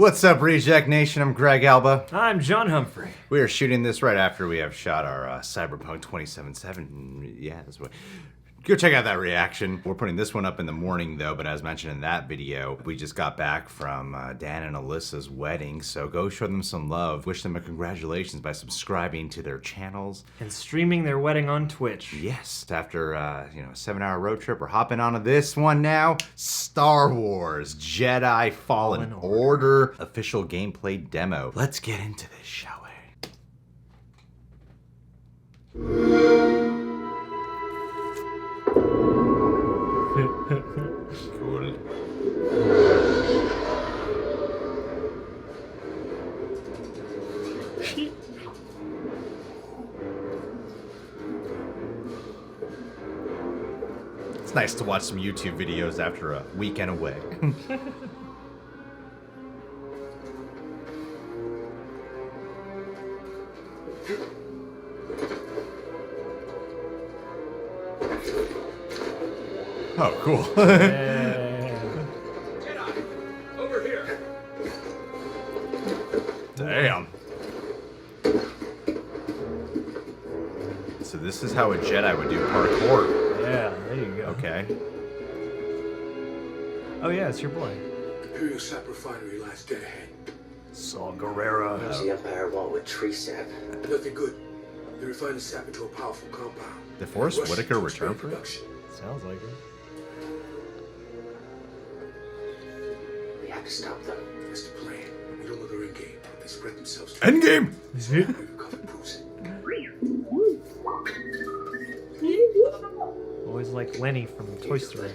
What's up, Reject Nation? I'm Greg Alba. I'm John Humphrey. We are shooting this right after we have shot our Cyberpunk 2077. Yeah, that's what. Go check out that reaction. We're putting this one up in the morning, though, but as mentioned in that video, we just got back from Dan and Alyssa's wedding, so go show them some love. Wish them a congratulations by subscribing to their channels. And streaming their wedding on Twitch. Yes, after a 7-hour road trip, we're hopping onto this one now. Star Wars Jedi Fallen Order official gameplay demo. Let's get into this, shall we? Cool. It's nice to watch some YouTube videos after a weekend away. Oh, cool. Jedi, over here. Damn. So this is how a Jedi would do parkour. Yeah, there you go. Okay. Oh yeah, it's your boy. Imperial Sap Refinery lies dead ahead. Saw Gerrera. What does the Empire want with tree sap? Nothing good. They refine the sap into a powerful compound. Did Forrest Rush Whitaker to return expand for it? production. Sounds like it. We have to stop them. That's the plan. We don't know they're in game. They spread themselves. Endgame! Cover proves it. Always like Lenny from Toy Story.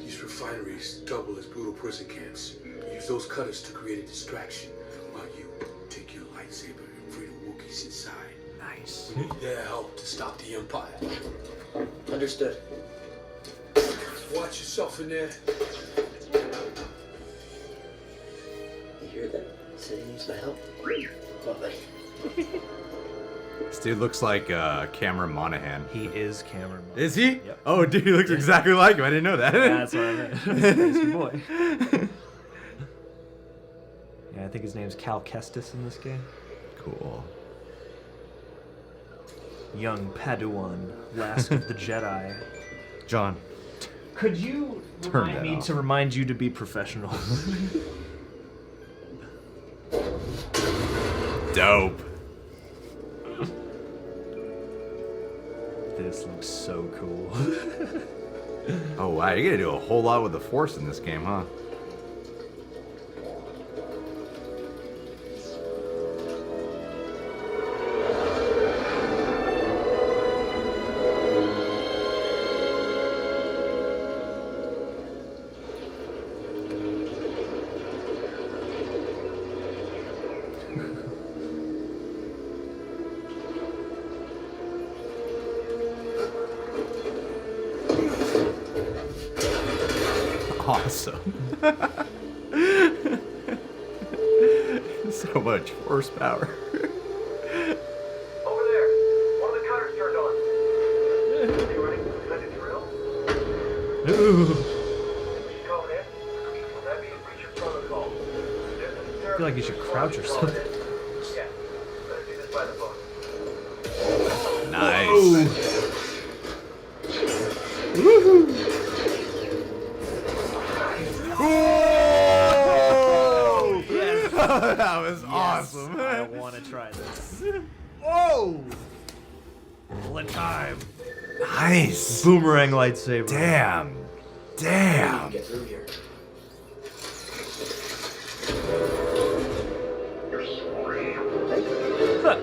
These refineries double as brutal prison camps. Use those cutters to create a distraction while you take your lightsaber and free the Wookiees inside. Nice. We need their help to stop the Empire. Understood. Watch yourself in there. You hear that? Said he needs my help. Come on, buddy. This dude looks like Cameron Monaghan. He is Cameron. Is he? Yep. Oh, dude, he looks exactly like him. I didn't know that. Yeah, that's what I meant. He's your boy. Yeah, I think his name's Cal Kestis in this game. Cool. Young Padawan, last of the Jedi. John. Could you Turn remind that me off. to remind you to be professional? Dope. This looks so cool. Oh, wow. You're going to do a whole lot with the Force in this game, huh? Awesome. So much horsepower. Over there, one of the cutters turned on. You ready to let it drill? Ooh. She's coming in. That means reach your protocol. I feel like you should crouch or something. Yeah, let's do this by the book. Nice. Oh, yes. That was awesome. I want to try this. Whoa! Bullet time. Nice. Boomerang lightsaber. Damn. Damn. Get through here. Huh.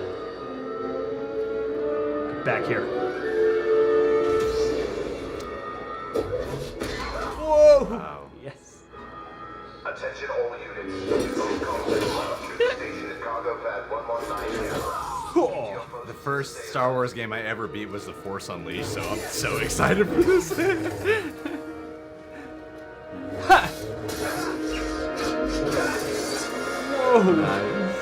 Back here. Whoa! Wow. Yes. Attention all units. Those conflicts station at cargo pad 119. The first Star Wars game I ever beat was The Force Unleashed, so I'm so excited for this. Ha! Whoa! Nice.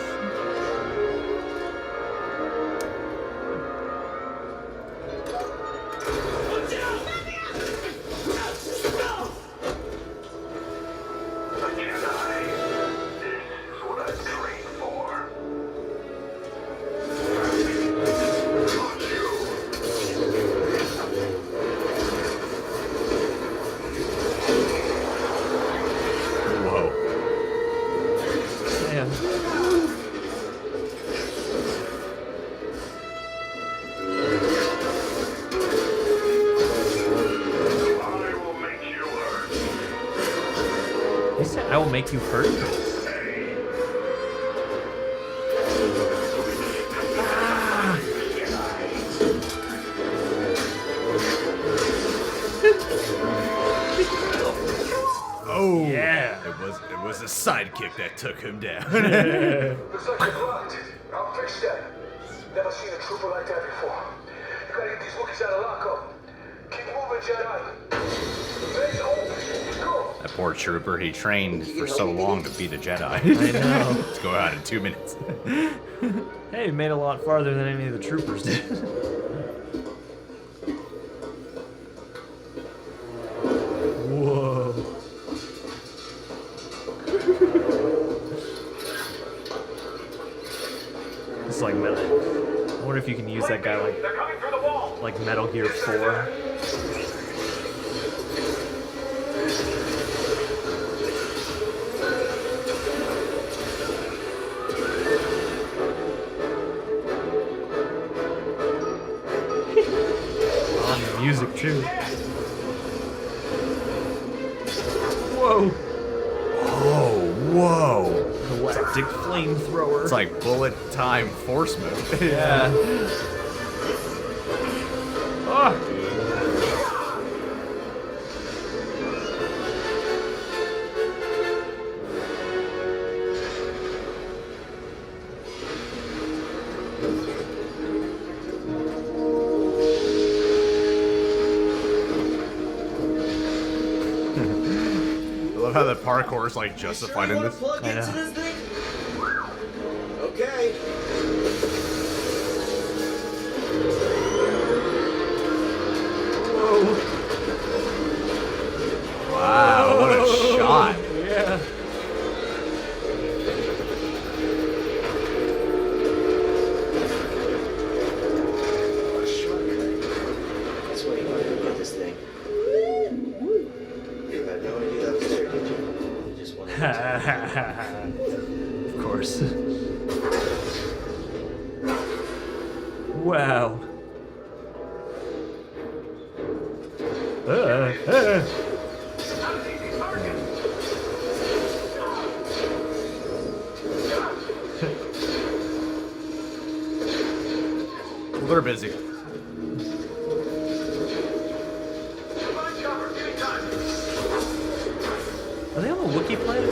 I will make you hurt. Oh, Yeah. It was a sidekick that took him down. Looks like you're blocked. I'll fix that. Never seen a trooper like that before. You gotta get these Wookiees out of lockup. Keep moving, Jedi. Base open. Go. That poor trooper, he trained for so long to beat a Jedi. I know. Let's go out in 2 minutes. Hey, you made a lot farther than any of the troopers did. Whoa. It's like Metal. I wonder if you can use that guy They're coming through the wall. like Metal Gear 4. On the music too. Whoa! Oh, whoa. Galactic flamethrower. It's like bullet time force mode. Yeah. Oh. I love how the parkour is like justified in this. Plug I into know. this thing? Okay. Wow, what a shot. Yeah. That's why you wanted to get this thing. You had no idea that was there, did you? You just wanted to Of course. Wow. Well, they're busy. Find cover. Give me time. Are they on the Wookiee planet?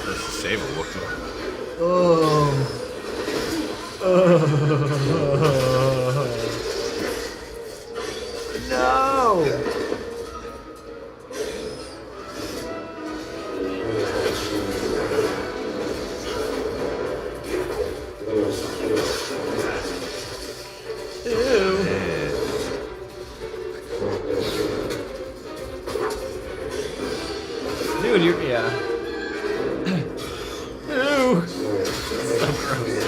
This is save a Wookiee. No! Ew. Dude, you're, yeah. Ew. So gross.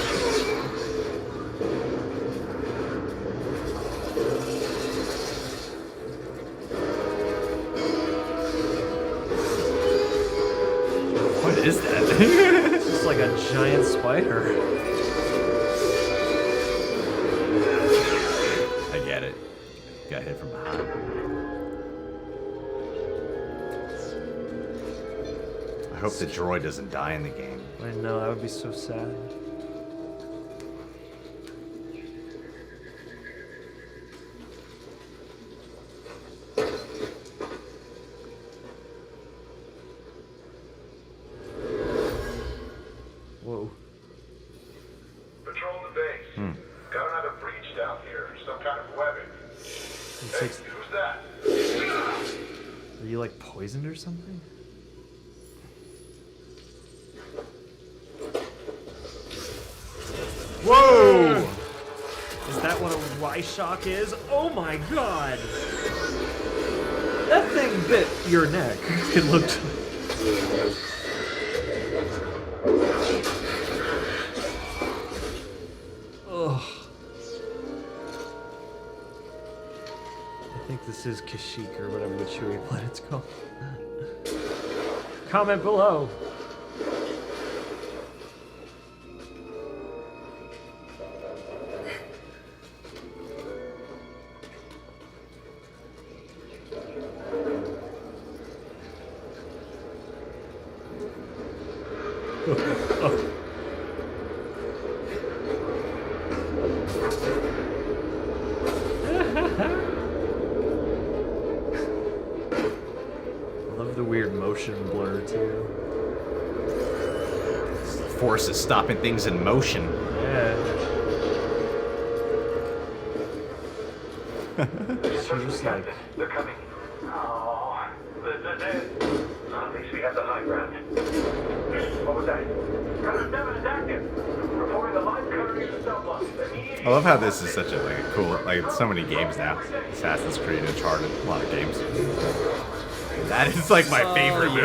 What is that? It's just like a giant spider. I get it. Got hit from behind. I hope the droid doesn't die in the game. I know, that would be so sad. Whoa. Patrol the base. Got another breach down here. Some kind of weapon. It's Hey, like, who's that? are you like poisoned or something? Whoa! Is that what a Y-shock is? Oh my god! That thing bit your neck. It looked... Ugh. I think this is Kashyyyk or whatever the Chewie planet's called. Comment below. too. The Force is stopping things in motion. Yeah. Just Just like, they're coming. Oh, at least we have the high ground. What was that? Cutter 7 is active. Reporting the line cutter is surplus. Immediate. I love how this is such a cool, so many games now. Assassin's Creed, Uncharted, a lot of games. That is like my favorite move.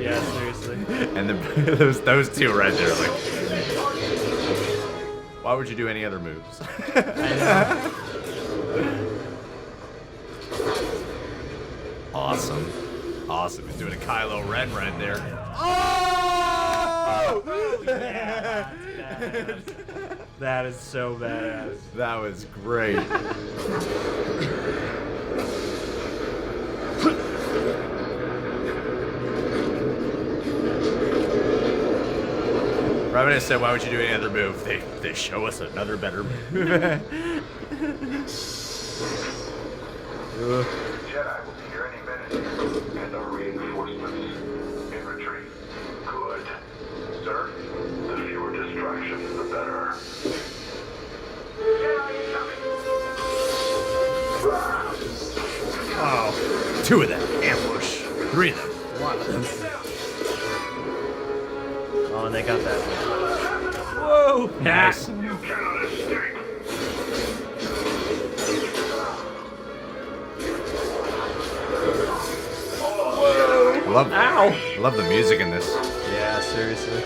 Yeah, seriously. And those two right there, like, why would you do any other moves? I know. Awesome. Awesome. He's doing a Kylo Ren right there. Oh! Yeah, that is so badass. That was great. Rabbit said, why would you do any other move? They show us another better move. Jedi will be here any minute. And the reinforcements in retreat. Good. Sir, the fewer distractions, the better. Jedi incoming! Oh, two of them. Ambush. Three of them. Oh, and they got that. Whoa. Nice. You cannot escape. I love the music in this. Yeah, seriously.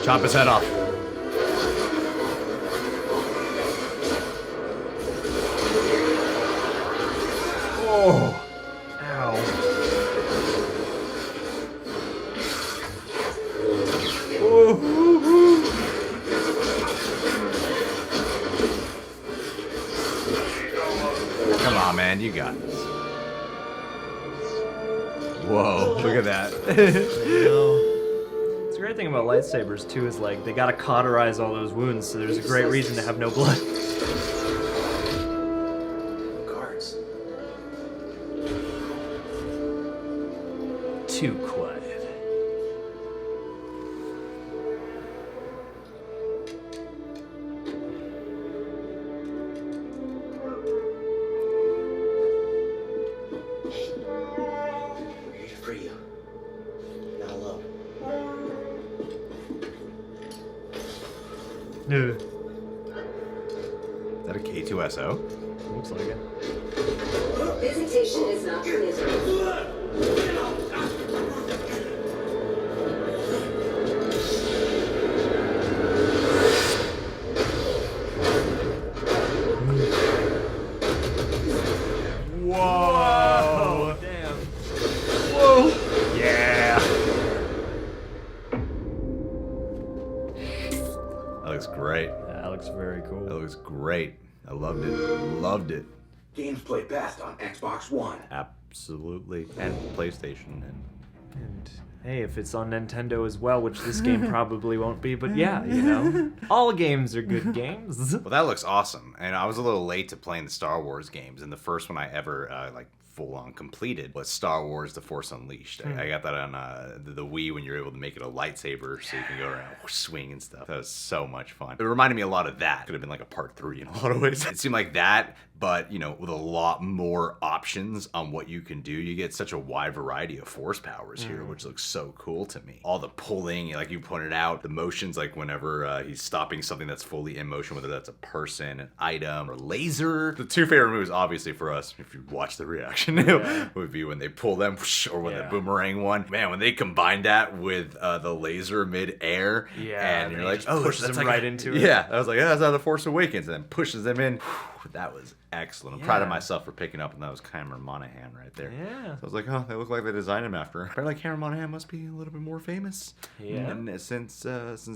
Chop his head off. Oh. Ow. Come on, man, you got this. Whoa, look at that. It's a great thing about lightsabers too is like they gotta cauterize all those wounds, so there's a great reason to have no blood. Guards. Too quiet. We're here to free you. You're not alone. No. Is that a K2SO? Looks like it. Visitation is not permitted. Whoa! Damn. Whoa! Yeah! That looks great. That looks very That cool. looks great. I loved it. Loved it. Games play best on Xbox One. Absolutely. And PlayStation. And hey, if it's on Nintendo as well, which this game probably won't be, but yeah, you know, all games are good games. Well, that looks awesome. And I was a little late to playing the Star Wars games. And the first one I ever, full on completed was Star Wars The Force Unleashed. I got that on the Wii when you're able to make it a lightsaber so you can go around swing and stuff. That was so much fun. It reminded me a lot of that. Could have been like a part 3 in a lot of ways. It seemed like that, but with a lot more options on what you can do. You get such a wide variety of force powers here, which looks so cool to me. All the pulling, like you pointed out, the motions, like whenever he's stopping something that's fully in motion, whether that's a person, an item, or laser. The two favorite moves, obviously for us, if you watch the reaction, would be when they pull them, or when the boomerang one. Man, when they combine that with the laser mid-air, and you're like, oh, pushes that's them like right into it. Yeah, I was like, yeah, that's how the Force Awakens, and then pushes them in. That was excellent. I'm proud of Yeah. myself for picking up, and that was Cameron Monaghan right there. Yeah. So I was like, oh, they look like they designed him after. Apparently, Cameron Monaghan must be a little bit more famous. Yeah. And since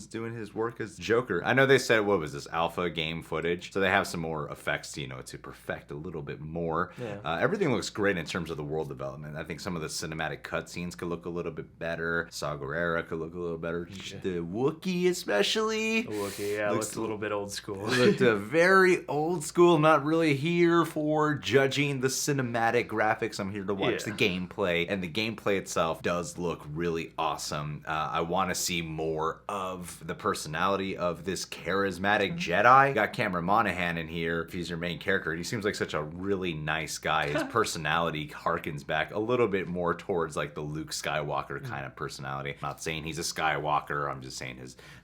doing his work as Joker, I know they said what was this alpha game footage, so they have some more effects, to perfect a little bit more. Yeah. Everything looks great in terms of the world development. I think some of the cinematic cutscenes could look a little bit better. Saw Gerrera could look a little better. The Wookiee especially. Wookiee, yeah, looks a little bit old school. Looked very old school. cool. I'm not really here for judging the cinematic graphics. I'm here to watch the gameplay, and the gameplay itself does look really awesome. I want to see more of the personality of this charismatic Jedi. Got Cameron Monaghan in here. If he's your main character, he seems like such a really nice guy. His personality harkens back a little bit more towards like the Luke Skywalker kind of personality. I'm not saying he's a Skywalker. I'm just saying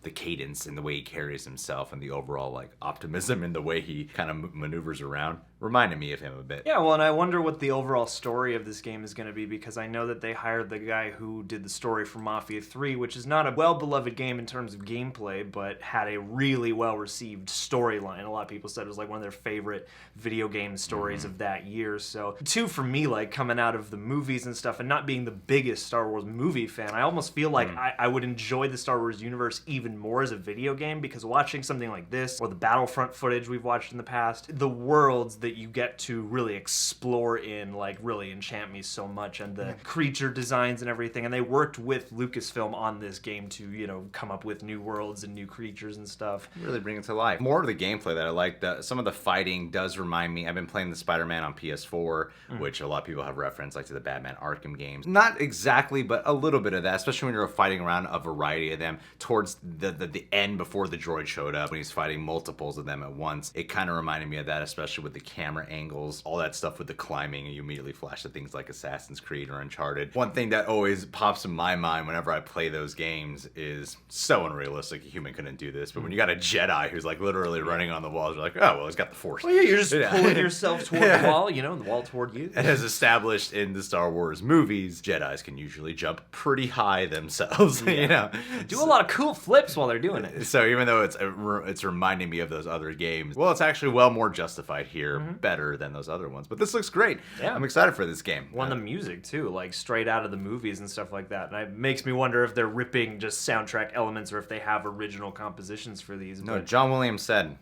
the cadence and the way he carries himself and the overall like optimism in the way he kind of maneuvers around reminded me of him a bit. Yeah, well, and I wonder what the overall story of this game is going to be, because I know that they hired the guy who did the story for Mafia 3, which is not a well-beloved game in terms of gameplay, but had a really well-received storyline. A lot of people said it was like one of their favorite video game stories of that year. So, too, for me, like coming out of the movies and stuff and not being the biggest Star Wars movie fan, I almost feel like I would enjoy the Star Wars universe even more as a video game, because watching something like this, or the Battlefront footage we've watched in the past, the worlds that you get to really explore in like really enchant me so much, and the creature designs and everything. And they worked with Lucasfilm on this game to, you know, come up with new worlds and new creatures and stuff. Really bring it to life. More of the gameplay that I like. Some of the fighting does remind me. I've been playing the Spider-Man on PS4, which a lot of people have referenced, like to the Batman Arkham games. Not exactly, but a little bit of that, especially when you're fighting around a variety of them towards the end before the droid showed up, when he's fighting multiples of them at once. It kind of reminded me of that, especially with the camera angles, all that stuff with the climbing, and you immediately flash to things like Assassin's Creed or Uncharted. One thing that always pops in my mind whenever I play those games is so unrealistic. A human couldn't do this, but when you got a Jedi who's like literally running on the walls, you're like, oh, well, he's got the Force. Well, yeah, you're just pulling yourself toward the wall, you know, and the wall toward you. And as established in the Star Wars movies, Jedis can usually jump pretty high themselves, you know. Do a lot of cool flips while they're doing it. So even though it's reminding me of those other games, well, it's actually well more justified here, better than those other ones. But this looks great. Yeah. I'm excited for this game. One of the music too, like straight out of the movies and stuff like that. And it makes me wonder if they're ripping just soundtrack elements or if they have original compositions for these. No, John Williams said,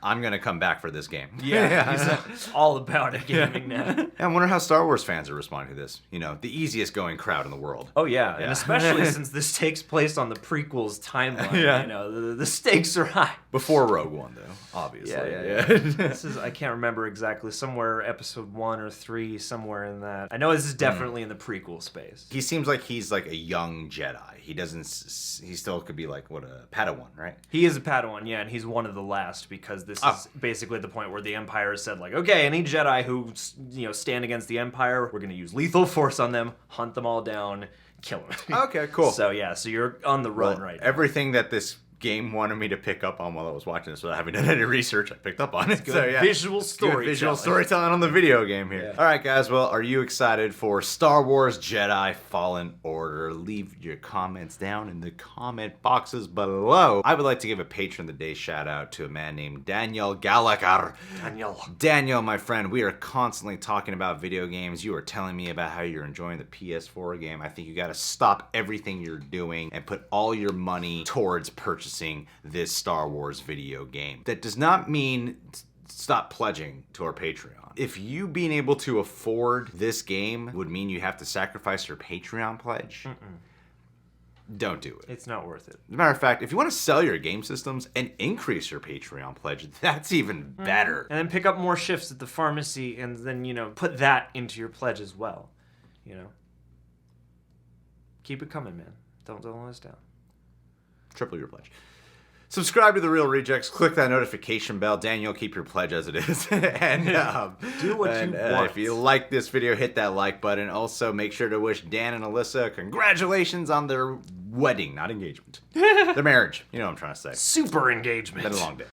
I'm going to come back for this game. Yeah, he's all about it gaming now. I wonder how Star Wars fans are responding to this. You know, the easiest going crowd in the world. Oh, yeah. And especially since this takes place on the prequels timeline. You know, the stakes are high. Before Rogue One, though, obviously. Yeah. This is, I can't remember exactly, somewhere episode 1 or 3, somewhere in that. I know this is definitely in the prequel space. He seems like he's like a young Jedi. He still could be like, what, a Padawan, right? He is a Padawan, yeah, and he's one of the last, because this is basically the point where the Empire has said, like, okay, any Jedi who, you know, stand against the Empire, we're going to use lethal force on them, hunt them all down, kill them. Okay, cool. So, yeah, so you're on the run right now. Everything that this game wanted me to pick up on while I was watching this without having done any research, I picked up on it. Good visual storytelling. Visual storytelling on the video game here. Yeah. All right, guys. Well, are you excited for Star Wars Jedi Fallen Order? Leave your comments down in the comment boxes below. I would like to give a Patron of the Day shout out to a man named Daniel Gallagher. Daniel, my friend, we are constantly talking about video games. You are telling me about how you're enjoying the PS4 game. I think you got to stop everything you're doing and put all your money towards purchasing this Star Wars video game. That does not mean stop pledging to our Patreon. If you being able to afford this game would mean you have to sacrifice your Patreon pledge, don't do it. It's not worth it. As a matter of fact, if you want to sell your game systems and increase your Patreon pledge, that's even better. And then pick up more shifts at the pharmacy and then, you know, put that into your pledge as well. You know? Keep it coming, man. Don't let us down. Triple your pledge. Subscribe to The Real Rejects. Click that notification bell. Daniel, keep your pledge as it is. And do what you want. If you like this video, hit that like button. Also, make sure to wish Dan and Alyssa congratulations on their wedding, not engagement. Their marriage. You know what I'm trying to say. Super engagement. Been a long day.